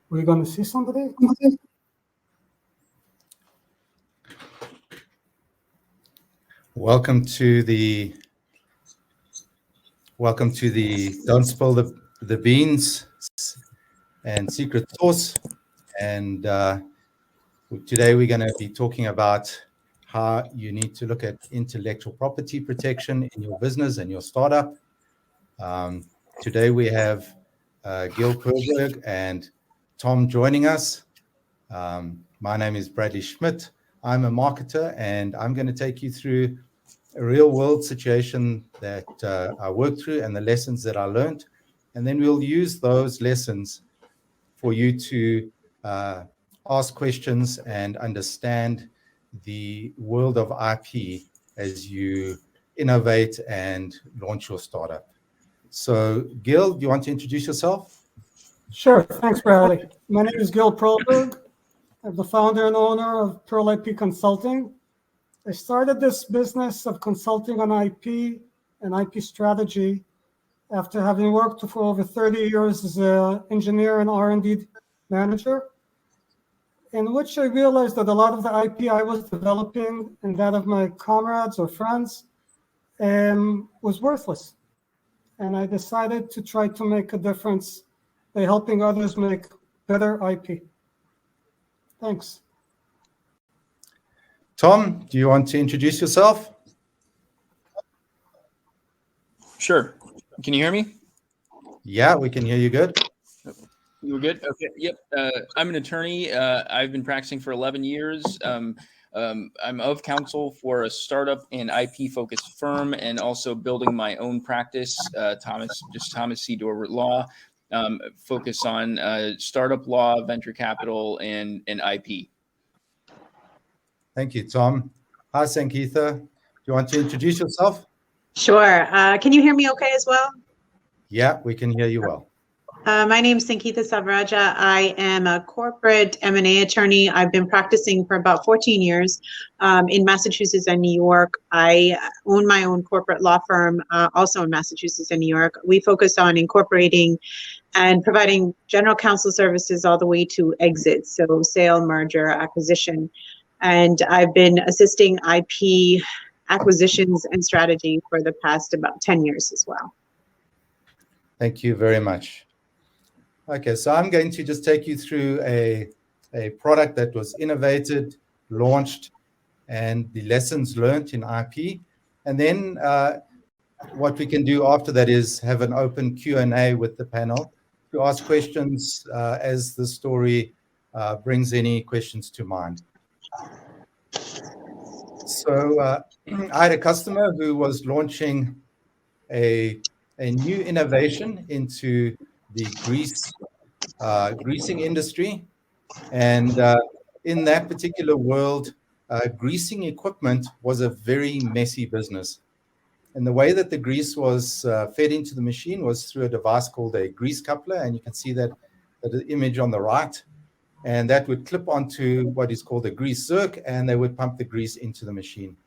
We're going to see somebody? Welcome to the Don't Spill the Beans and Secret Sauce. And today we're going to be talking about how you need to look at intellectual property protection in your business and your startup. Today we have Gil Perlberg and Tom joining us. My name is Bradley Schmidt. I'm a marketer, and I'm going to take you through a real-world situation that I worked through and the lessons that I learned. And then we'll use those lessons for you to ask questions and understand the world of IP as you innovate and launch your startup. So, Gil, do you want to introduce yourself? Sure. Thanks, Bradley. My name is Gil Perlberg. I'm the founder and owner of Pearl IP Consulting. I started this business of consulting on IP and IP strategy after having worked for over 30 years as an engineer and R&D manager, in which I realized that a lot of the IP I was developing and that of my comrades or friends was worthless. And I decided to try to make a difference by helping others make better IP. Thanks. Tom, do you want to introduce yourself? Sure. Can you hear me? Yeah, we can hear you good. You were good? Okay. Yep. I'm an attorney. I've been practicing for 11 years. I'm of counsel for a startup and IP-focused firm, and also building my own practice, Thomas C. Dorwart Law, focus on startup law, venture capital, and IP. Thank you, Tom. Hi, Sankeetha. Do you want to introduce yourself? Sure. Can you hear me okay as well? Yeah, we can hear you well. My name is Sankeetha Selvarajah. I am a corporate M&A attorney. I've been practicing for about 14 years in Massachusetts and New York. I own my own corporate law firm, also in Massachusetts and New York. We focus on incorporating and providing general counsel services all the way to exit, so sale, merger, acquisition. And I've been assisting IP acquisitions and strategy for the past about 10 years as well. Thank you very much. Okay, so I'm going to just take you through a product that was innovated, launched, and the lessons learned in IP. And then what we can do after that is have an open Q&A with the panel to ask questions as the story brings any questions to mind. So I had a customer who was launching a new innovation into the greasing industry. And in that particular world, greasing equipment was a very messy business. And the way that the grease was fed into the machine was through a device called a grease coupler. And you can see that the image on the right. And that would clip onto what is called a grease zerk, and they would pump the grease into the machine.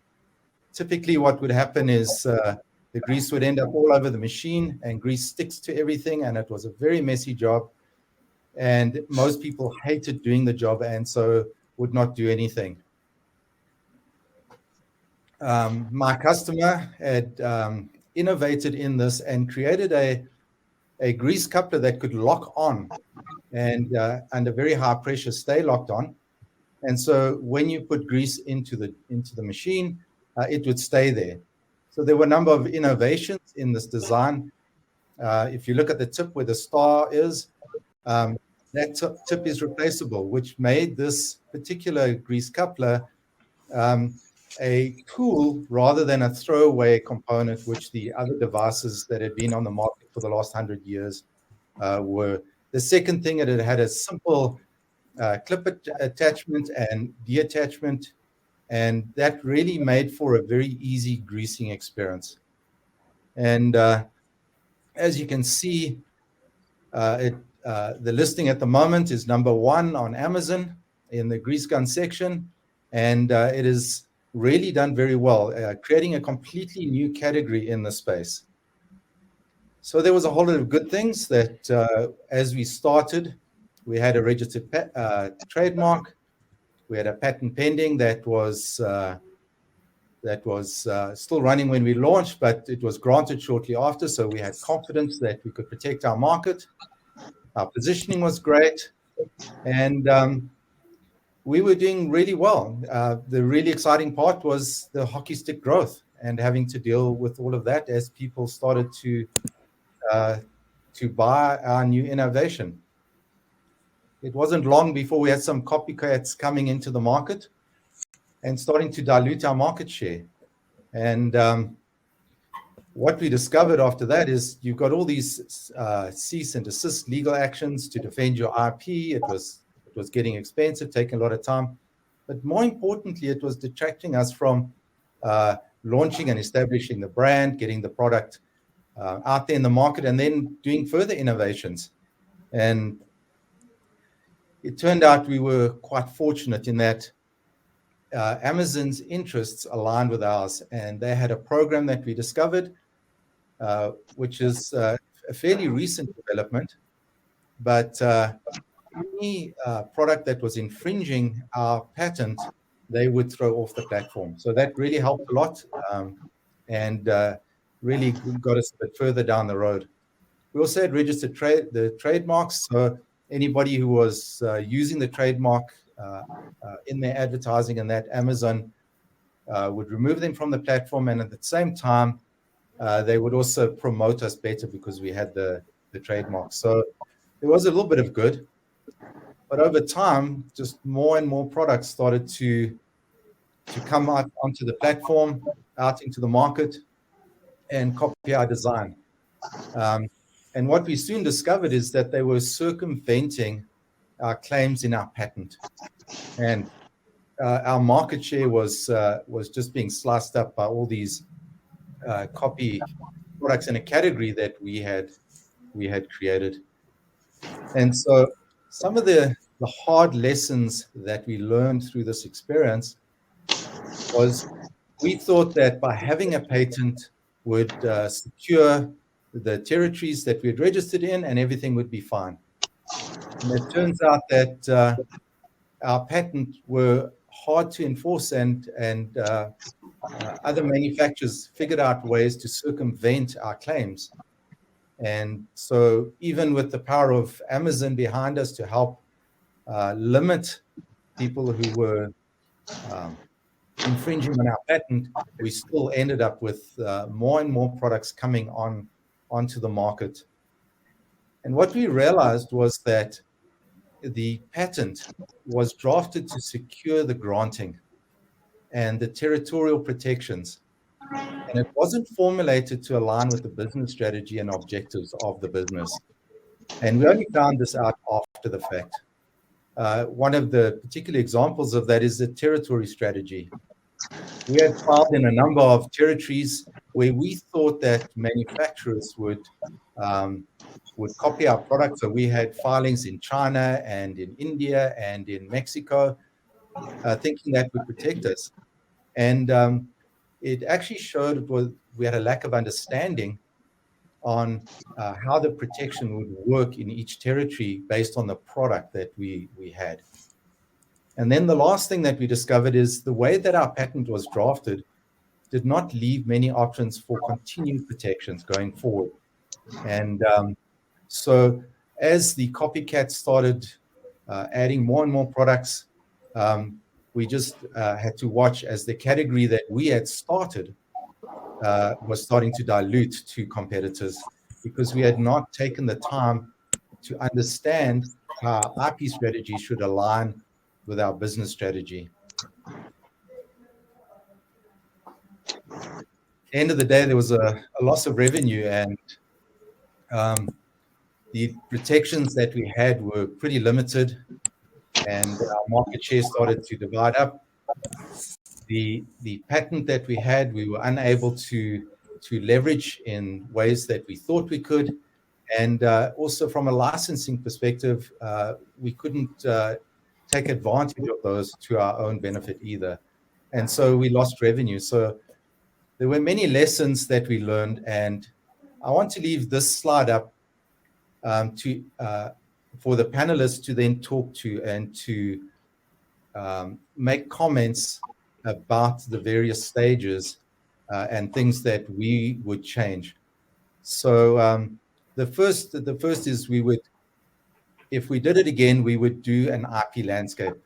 Typically, what would happen is the grease would end up all over the machine, and grease sticks to everything, and it was a very messy job. And most people hated doing the job and so would not do anything. My customer had innovated in this and created a grease coupler that could lock on and under very high pressure stay locked on. And so when you put grease into the machine, it would stay there. So there were a number of innovations in this design. If you look at the tip where the star is, that tip is replaceable, which made this particular grease coupler a tool rather than a throwaway component, which the other devices that had been on the market for the last 100 years were. The second thing, it had a simple clip attachment and deattachment, and that really made for a very easy greasing experience. And as you can see, the listing at the moment is #1 on Amazon in the grease gun section, and it is really done very well, creating a completely new category in the space. So there was a whole lot of good things that as we started, We had a registered trademark. We had a patent pending that was still running when we launched, but it was granted shortly after. So we had confidence that we could protect our market. Our positioning was great, and we were doing really well. The really exciting part was the hockey stick growth and having to deal with all of that as people started to buy our new innovation. It wasn't long before we had some copycats coming into the market and starting to dilute our market share. And what we discovered after that is you've got all these cease and desist legal actions to defend your IP. It was getting expensive, taking a lot of time. But more importantly, it was detracting us from launching and establishing the brand, getting the product out there in the market, and then doing further innovations. And it turned out we were quite fortunate in that Amazon's interests aligned with ours, and they had a program that we discovered, which is a fairly recent development, but any product that was infringing our patent, they would throw off the platform. So that really helped a lot, and really got us a bit further down the road. We also had registered the trademarks, so anybody who was using the trademark in their advertising, and that Amazon would remove them from the platform, and at the same time, they would also promote us better because we had the trademark. So there was a little bit of good, but over time, just more and more products started to come out onto the platform, out into the market, and copy our design. And what we soon discovered is that they were circumventing our claims in our patent, and our market share was just being sliced up by all these copy products in a category that we had created. And so some of the hard lessons that we learned through this experience was we thought that by having a patent would secure the territories that we had registered in, and everything would be fine. And it turns out that our patent were hard to enforce, and other manufacturers figured out ways to circumvent our claims. And so even with the power of Amazon behind us to help limit people who were infringing on our patent, we still ended up with more and more products coming onto the market. And what we realized was that the patent was drafted to secure the granting and the territorial protections. And it wasn't formulated to align with the business strategy and objectives of the business. And we only found this out after the fact. One of the particular examples of that is the territory strategy. We had filed in a number of territories where we thought that manufacturers would copy our product. So we had filings in China and in India and in Mexico, thinking that would protect us. And it actually showed we had a lack of understanding on how the protection would work in each territory based on the product that we had. And then the last thing that we discovered is the way that our patent was drafted did not leave many options for continued protections going forward. And so as the copycats started adding more and more products, we just had to watch as the category that we had started was starting to dilute to competitors, because we had not taken the time to understand how our IP strategy should align with our business strategy. End of the day, there was a loss of revenue, and the protections that we had were pretty limited, and our market share started to divide up. The patent that we had, we were unable to leverage in ways that we thought we could. And also from a licensing perspective, we couldn't take advantage of those to our own benefit either. And so we lost revenue. So there were many lessons that we learned, and I want to leave this slide up to for the panelists to then talk to and to make comments about the various stages and things that we would change. So the first is if we did it again, we would do an IP landscape.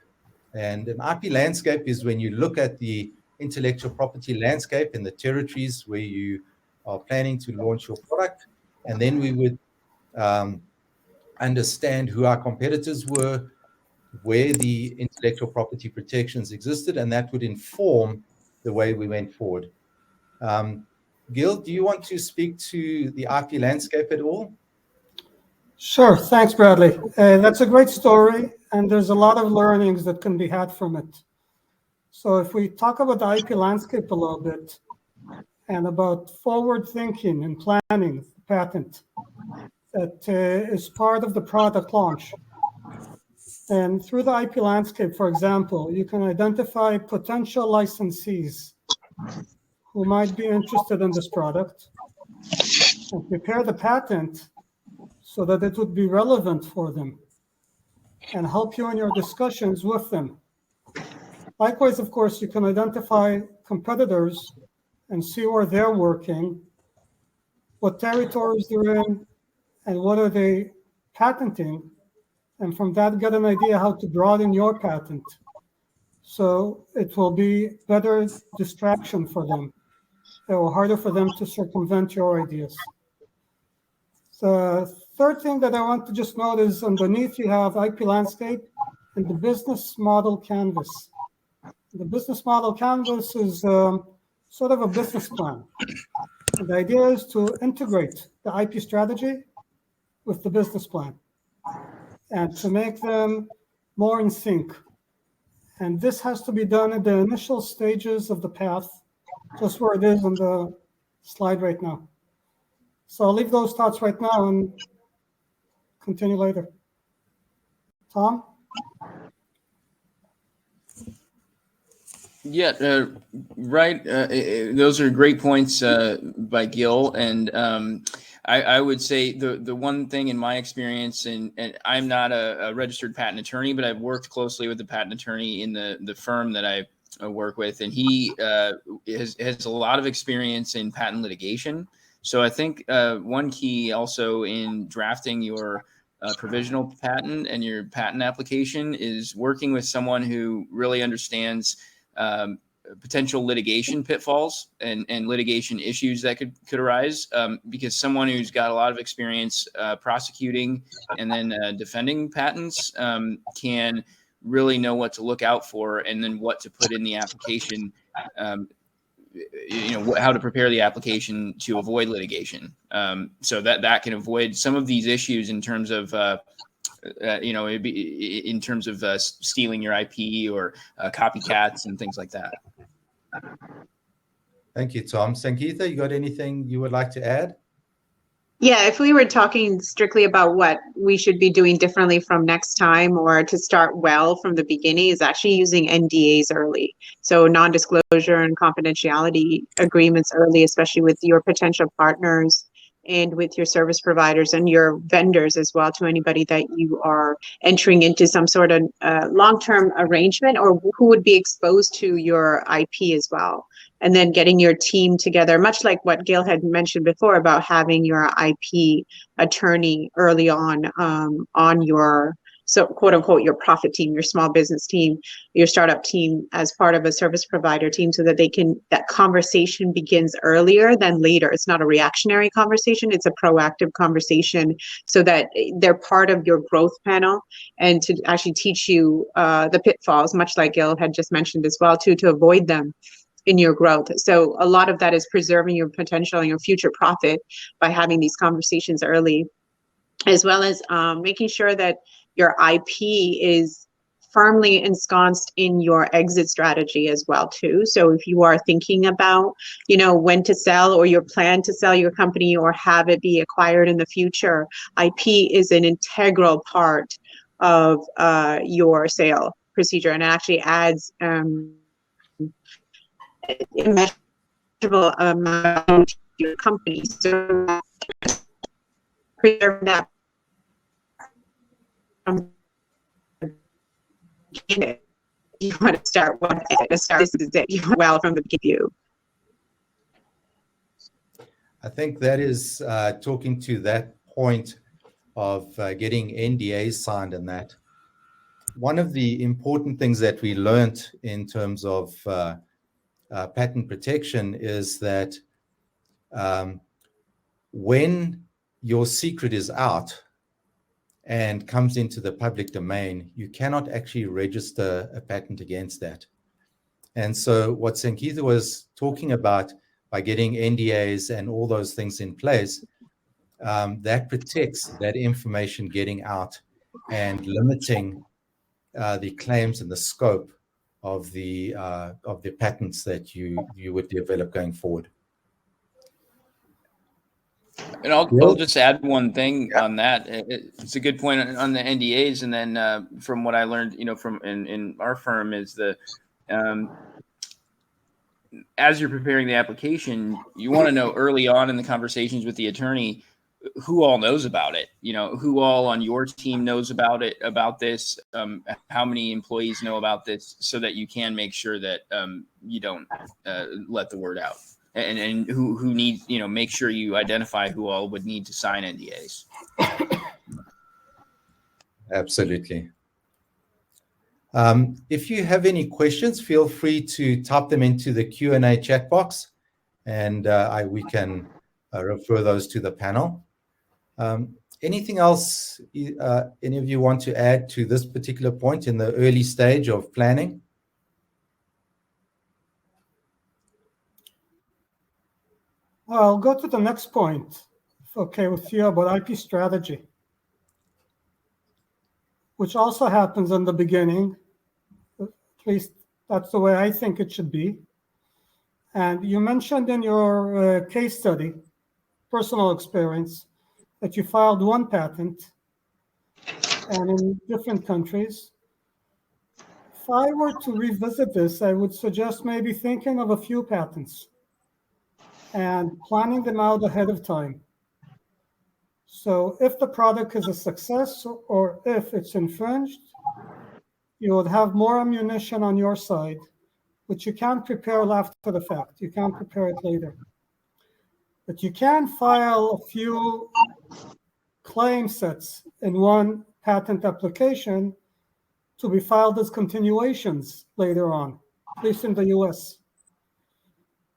And an IP landscape is when you look at the intellectual property landscape in the territories where you are planning to launch your product. And then we would understand who our competitors were, where the intellectual property protections existed, and that would inform the way we went forward. Gil, do you want to speak to the IP landscape at all? Sure, thanks, Bradley. That's a great story, and there's a lot of learnings that can be had from it. So if we talk about the IP landscape a little bit, and about forward thinking and planning, patent, that is part of the product launch. And through the IP landscape, for example, you can identify potential licensees who might be interested in this product and prepare the patent so that it would be relevant for them and help you in your discussions with them. Likewise, of course, you can identify competitors and see where they're working, what territories they're in, and what are they patenting, and from that get an idea how to broaden your patent. So it will be better distraction for them. It will be harder for them to circumvent your ideas. The third thing that I want to just note is underneath you have IP landscape and the business model canvas. The business model canvas is sort of a business plan. And the idea is to integrate the IP strategy with the business plan and to make them more in sync. And this has to be done at the initial stages of the path, just where it is on the slide right now. So I'll leave those thoughts right now and continue later. Tom? Yeah, right. Those are great points by Gil. And I would say the one thing in my experience, and I'm not a registered patent attorney, but I've worked closely with the patent attorney in the firm that I work with, and he has a lot of experience in patent litigation. So I think one key also in drafting your provisional patent and your patent application is working with someone who really understands potential litigation pitfalls and litigation issues that could arise, because someone who's got a lot of experience prosecuting and then defending patents can really know what to look out for and then what to put in the application, how to prepare the application to avoid litigation, so that can avoid some of these issues in terms of in terms of stealing your IP or copycats and things like that. Thank you, Tom. Sankeetha, you got anything you would like to add? Yeah, if we were talking strictly about what we should be doing differently from next time or to start well from the beginning, is actually using NDAs early. So non-disclosure and confidentiality agreements early, especially with your potential partners and with your service providers and your vendors as well, to anybody that you are entering into some sort of long-term arrangement or who would be exposed to your IP as well. And then getting your team together, much like what Gil had mentioned before about having your IP attorney early on your, so quote unquote, your profit team, your small business team, your startup team as part of a service provider team, so that that conversation begins earlier than later. It's not a reactionary conversation, it's a proactive conversation, so that they're part of your growth panel and to actually teach you the pitfalls, much like Gil had just mentioned as well, to avoid them in your growth. So a lot of that is preserving your potential and your future profit by having these conversations early, as well as making sure that your IP is firmly ensconced in your exit strategy as well too. So if you are thinking about, when to sell, or your plan to sell your company or have it be acquired in the future, IP is an integral part of your sale procedure, and it actually adds immeasurable amount to your company. So preserve that you want to start this is it. You well from the beginning. I think that is talking to that point of getting NDAs signed and that. One of the important things that we learned in terms of patent protection is that when your secret is out and comes into the public domain, you cannot actually register a patent against that. And so what Sankeetha was talking about by getting NDAs and all those things in place, that protects that information getting out and limiting the claims and the scope of the patents that you would develop going forward. And I'll just add one thing on that. It's a good point on the NDAs, and then from what I learned, from in our firm is the as you're preparing the application, you want to know early on in the conversations with the attorney who all knows about it, who all on your team knows about this, how many employees know about this, so that you can make sure that you don't let the word out, and who needs, make sure you identify who all would need to sign NDAs. Absolutely. If you have any questions, feel free to type them into the Q&A chat box, and we can refer those to the panel. Anything else any of you want to add to this particular point in the early stage of planning? I'll go to the next point, if okay with you, about IP strategy, which also happens in the beginning. At least that's the way I think it should be. And you mentioned in your case study, personal experience, that you filed one patent and in different countries. If I were to revisit this, I would suggest maybe thinking of a few patents and planning them out ahead of time. So if the product is a success or if it's infringed, you would have more ammunition on your side, which you can't prepare after the fact. You can't prepare it later. But you can file a few claim sets in one patent application to be filed as continuations later on, at least in the US.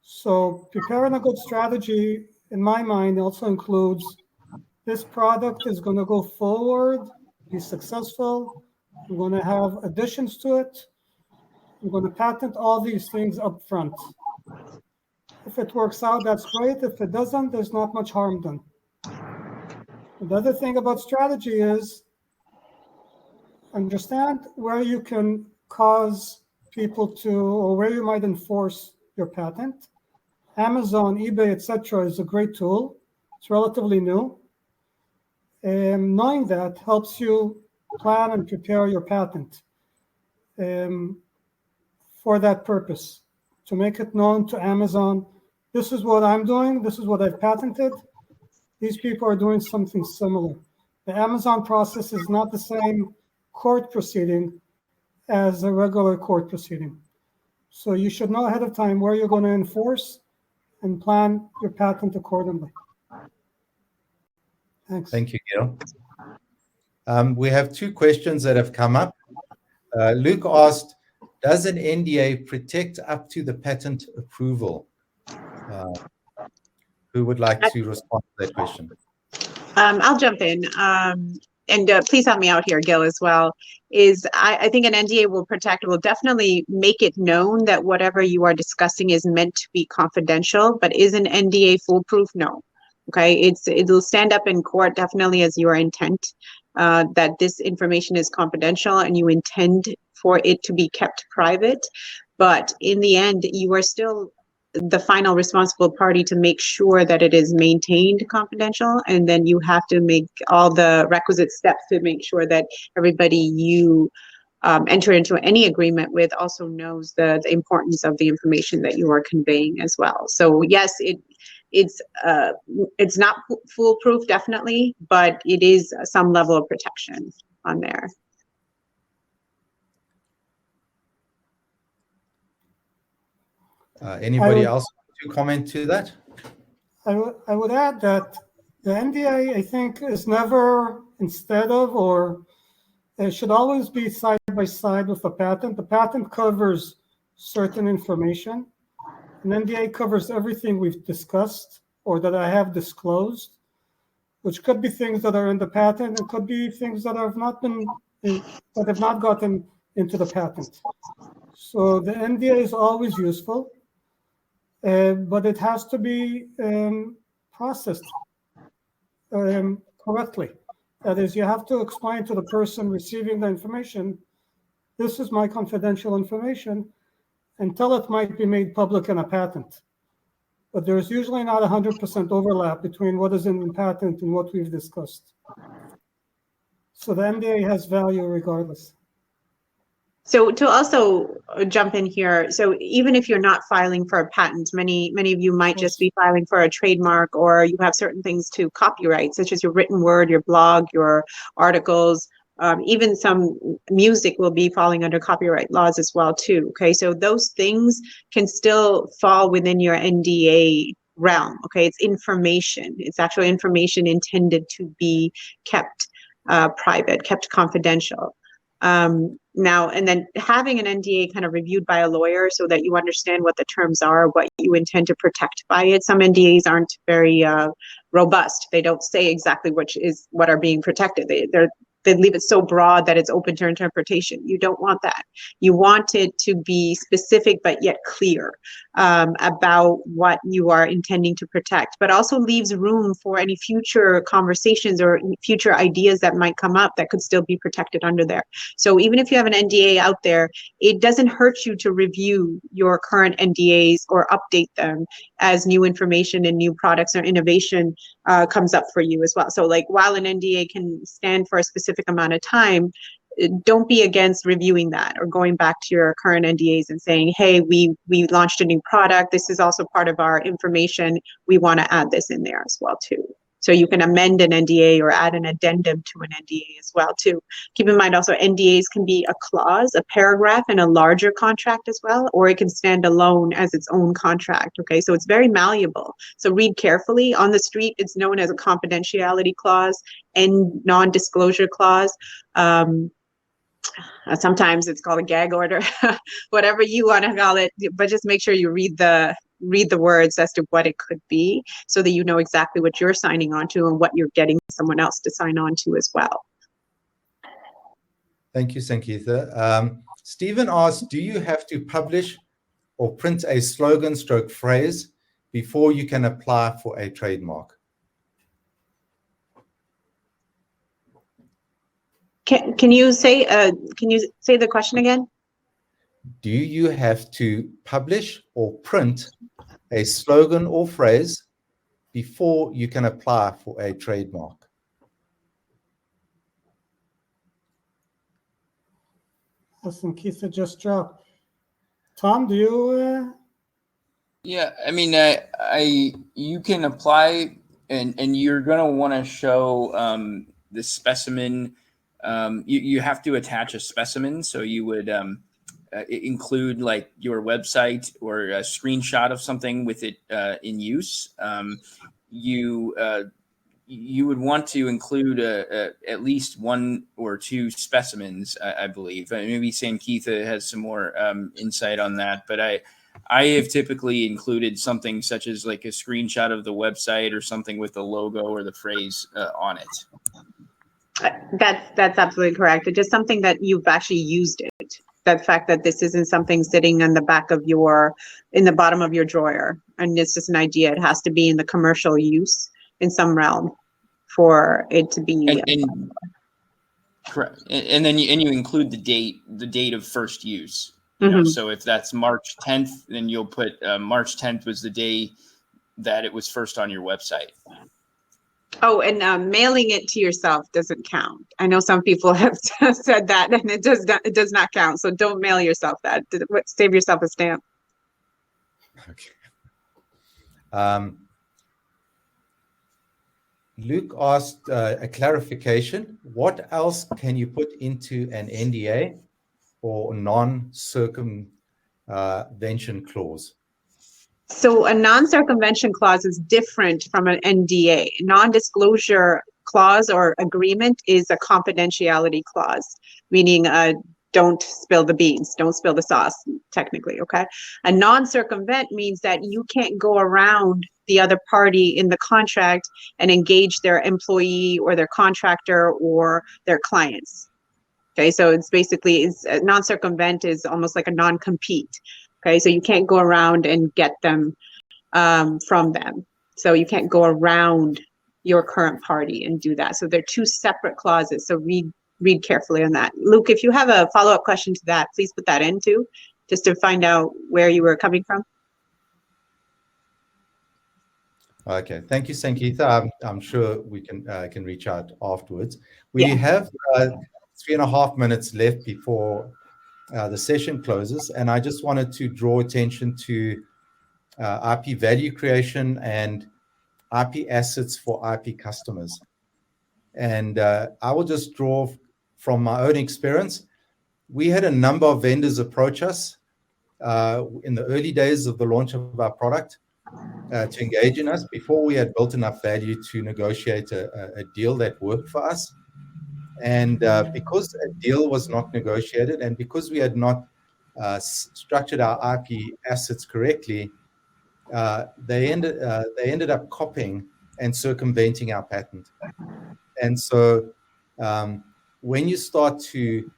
So preparing a good strategy, in my mind, also includes this product is going to go forward, be successful. We're going to have additions to it. We're going to patent all these things up front. If it works out, that's great. If it doesn't, there's not much harm done. The other thing about strategy is understand where you can cause people to, or where you might enforce your patent. Amazon, eBay, etc. is a great tool. It's relatively new. And knowing that helps you plan and prepare your patent for that purpose, to make it known to Amazon. This is what I'm doing. This is what I've patented. These people are doing something similar. The Amazon process is not the same court proceeding as a regular court proceeding. So you should know ahead of time where you're going to enforce and plan your patent accordingly. Thanks. Thank you, Gil. We have two questions that have come up. Luke asked, does an NDA protect up to the patent approval? Who would like to respond to that question? I'll jump in. And please help me out here, Gil, as well. I think an NDA will definitely make it known that whatever you are discussing is meant to be confidential, but is an NDA foolproof? No. Okay, it'll stand up in court definitely as your intent that this information is confidential and you intend for it to be kept private. But in the end, you are still the final responsible party to make sure that it is maintained confidential, and then you have to make all the requisite steps to make sure that everybody you enter into any agreement with also knows the importance of the information that you are conveying as well. So yes, it's not foolproof, definitely, but it is some level of protection on there. Anybody else want to comment to that? I would add that the NDA, I think, is never instead of, or it should always be side by side with a patent. The patent covers certain information. An NDA covers everything we've discussed or that I have disclosed, which could be things that are in the patent and could be things that have not gotten into the patent. So the NDA is always useful, but it has to be processed correctly. That is, you have to explain to the person receiving the information, this is my confidential information, until it might be made public in a patent. But there's usually not 100% overlap between what is in the patent and what we've discussed. So the NDA has value regardless. So to also jump in here, so even if you're not filing for a patent, many of you might just be filing for a trademark, or you have certain things to copyright, such as your written word, your blog, your articles, even some music will be falling under copyright laws as well too. Okay, so those things can still fall within your NDA realm. Okay, it's information. It's actually information intended to be kept private, kept confidential. Now, and then having an NDA kind of reviewed by a lawyer so that you understand what the terms are, what you intend to protect by it. Some NDAs aren't very robust. They don't say exactly what are being protected. They leave it so broad that it's open to interpretation. You don't want that. You want it to be specific but yet clear about what you are intending to protect, but also leaves room for any future conversations or future ideas that might come up that could still be protected under there. So even if you have an NDA out there, it doesn't hurt you to review your current NDAs or update them as new information and new products or innovation comes up for you as well. So like while an NDA can stand for a specific amount of time, don't be against reviewing that or going back to your current NDAs and saying, hey, we launched a new product. This is also part of our information. We want to add this in there as well too. So you can amend an NDA or add an addendum to an NDA as well too. Keep in mind also NDAs can be a clause, a paragraph in a larger contract as well, or it can stand alone as its own contract. Okay, so it's very malleable. So read carefully. On the street, it's known as a confidentiality clause and non-disclosure clause. Sometimes it's called a gag order, whatever you want to call it, but just make sure you read the words as to what it could be so that you know exactly what you're signing on to and what you're getting someone else to sign on to as well. Thank you, Sankeetha. Stephen asked, do you have to publish or print a slogan stroke phrase before you can apply for a trademark? Can you say the question again? Do you have to publish or print a slogan or phrase before you can apply for a trademark? Sankeetha just dropped. Tom, do you? Yeah, I mean, you can apply, and you're gonna want to show the specimen. You have to attach a specimen, so you would include like your website or a screenshot of something with it in use. You would want to include at least one or two specimens, I believe. Maybe Sankeetha has some more insight on that, but I have typically included something such as like a screenshot of the website or something with the logo or the phrase on it. That's absolutely correct. It's just something that you've actually used it. That fact that this isn't something sitting in the bottom of your drawer, and it's just an idea. It has to be in the commercial use in some realm for it to be. Correct. And then you include the date of first use. You know, so if that's March 10th, then you'll put March 10th was the day that it was first on your website. Oh, and mailing it to yourself doesn't count. I know some people have said that, and it does not count. So don't mail yourself that. Save yourself a stamp. Okay. Luke asked a clarification. What else can you put into an NDA or non-circumvention clause? So a non-circumvention clause is different from an NDA. Non-disclosure clause or agreement is a confidentiality clause, meaning don't spill the beans, don't spill the sauce, technically, okay? A non-circumvent means that you can't go around the other party in the contract and engage their employee or their contractor or their clients. Okay, so it's basically, non-circumvent is almost like a non-compete. Okay, so you can't go around and get them from them. So you can't go around your current party and do that. So they're two separate clauses. So read carefully on that. Luke, if you have a follow-up question to that, please put that in too, just to find out where you were coming from. Okay, thank you, Sankeetha. I'm sure we can reach out afterwards. We have 3.5 minutes left before the session closes, and I just wanted to draw attention to IP value creation and IP assets for IP customers. And I will just draw from my own experience. We had a number of vendors approach us in the early days of the launch of our product to engage in us before we had built enough value to negotiate a deal that worked for us. And because a deal was not negotiated and because we had not structured our IP assets correctly, they ended up copying and circumventing our patent. And so when you start to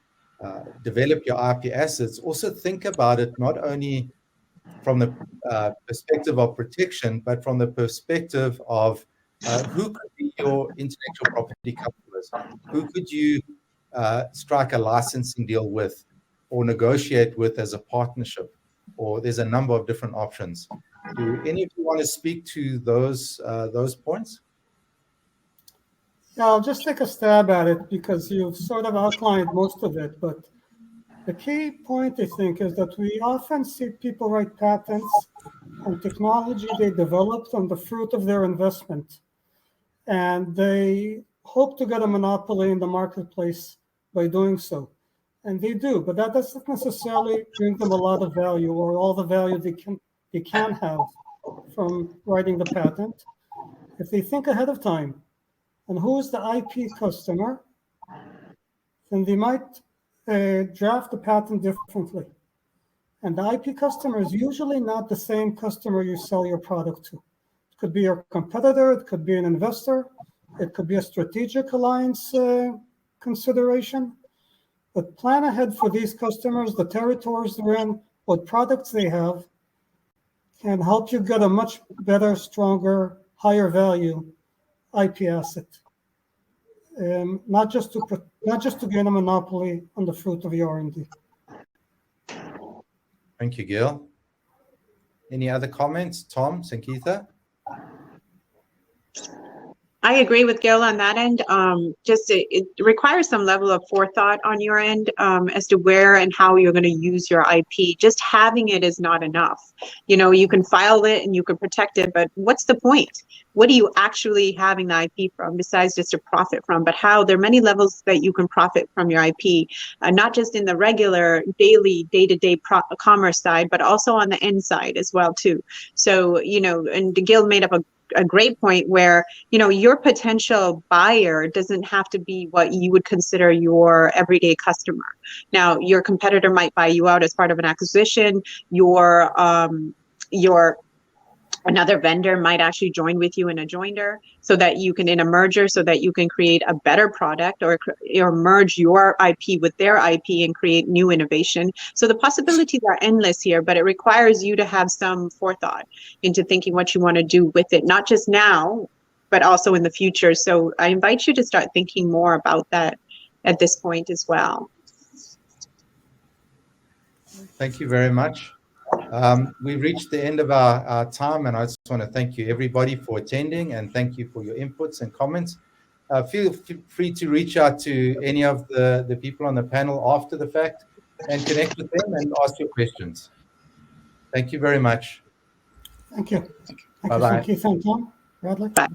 develop your IP assets, also think about it not only from the perspective of protection, but from the perspective of who could be your intellectual property customers? Who could you strike a licensing deal with or negotiate with as a partnership? Or there's a number of different options. Do any of you want to speak to those points? Yeah, I'll just take a stab at it because you've sort of outlined most of it. But the key point, I think, is that we often see people write patents on technology they developed on the fruit of their investment. And they hope to get a monopoly in the marketplace by doing so. And they do, but that doesn't necessarily bring them a lot of value or all the value they can have from writing the patent. If they think ahead of time, and who is the IP customer, then they might draft the patent differently. And the IP customer is usually not the same customer you sell your product to. It could be your competitor, it could be an investor, it could be a strategic alliance consideration. But plan ahead for these customers, the territories they're in, what products they have, can help you get a much better, stronger, higher value IP asset. Not just to gain a monopoly on the fruit of your R&D. Thank you, Gil. Any other comments? Tom, Sankeetha? I agree with Gil on that end. It requires some level of forethought on your end as to where and how you're going to use your IP. Just having it is not enough. You know, you can file it and you can protect it, but what's the point? What are you actually having the IP from besides just to profit from? But how there are many levels that you can profit from your IP, not just in the regular daily day-to-day commerce side, but also on the end side as well too. So, you know, and Gil made up a great point where, you know, your potential buyer doesn't have to be what you would consider your everyday customer. Now, your competitor might buy you out as part of an acquisition. Your another vendor might actually join with you in a joinder so that you can, in a merger, so that you can create a better product or merge your IP with their IP and create new innovation. So the possibilities are endless here, but it requires you to have some forethought into thinking what you want to do with it, not just now, but also in the future. So I invite you to start thinking more about that at this point as well. Thank you very much. We've reached the end of our time, and I just want to thank you, everybody, for attending, and thank you for your inputs and comments. Feel free to reach out to any of the people on the panel after the fact and connect with them and ask your questions. Thank you very much. Thank you. Bye-bye. Thank you, Tom. Bradley. Bye.